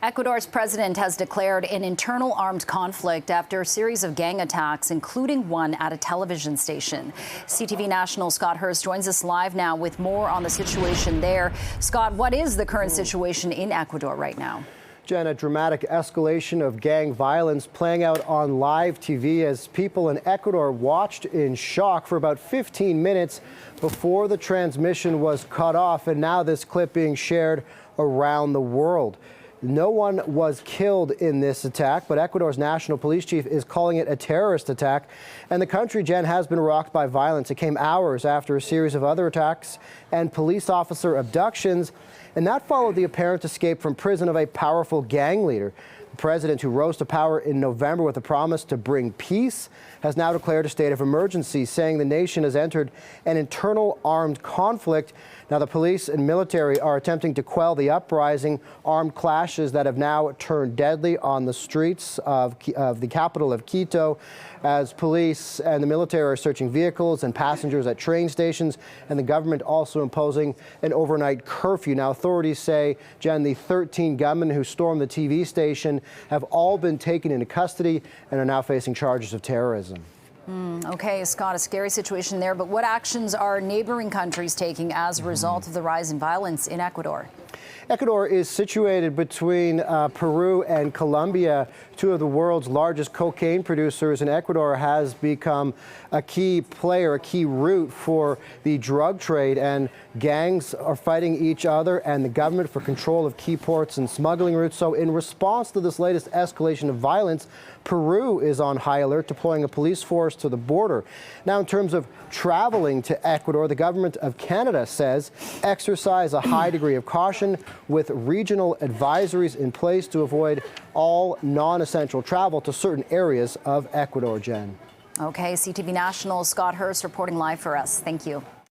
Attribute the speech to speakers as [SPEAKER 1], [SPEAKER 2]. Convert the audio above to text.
[SPEAKER 1] Ecuador's president has declared an internal armed conflict after a series of gang attacks, including one at a television station. CTV National Scott Hurst joins us live now with more on the situation there. Scott, what is the current situation in Ecuador right now?
[SPEAKER 2] Jen, a dramatic escalation of gang violence playing out on live TV as people in Ecuador watched in shock for about 15 minutes before the transmission was cut off, and now this clip being shared around the world. No one was killed in this attack, but Ecuador's national police chief is calling it a terrorist attack. And the country, Jen, has been rocked by violence. It came hours after a series of other attacks and police officer abductions, and that followed the apparent escape from prison of a powerful gang leader. The president, who rose to power in November with a promise to bring peace, has now declared a state of emergency, saying the nation has entered an internal armed conflict. Now, the police and military are attempting to quell the uprising, armed clashes that have now turned deadly on the streets of the capital of Quito, as police and the military are searching vehicles and passengers at train stations, and the government also imposing an overnight curfew. Now, authorities say, Jen, the 13 gunmen who stormed the TV station have all been taken into custody and are now facing charges of terrorism.
[SPEAKER 1] Okay, Scott, a scary situation there, but what actions are neighboring countries taking as a result of the rise in violence in Ecuador?
[SPEAKER 2] Ecuador is situated between Peru and Colombia, two of the world's largest cocaine producers, and Ecuador has become a key player, a key route for the drug trade, and gangs are fighting each other and the government for control of key ports and smuggling routes. So in response to this latest escalation of violence, Peru is on high alert, deploying a police force to the border. Now, in terms of traveling to Ecuador, the government of Canada says exercise a high degree of caution with regional advisories in place to avoid all non-essential travel to certain areas of Ecuador, Jen.
[SPEAKER 1] Okay, CTV National Scott Hurst reporting live for us. Thank you.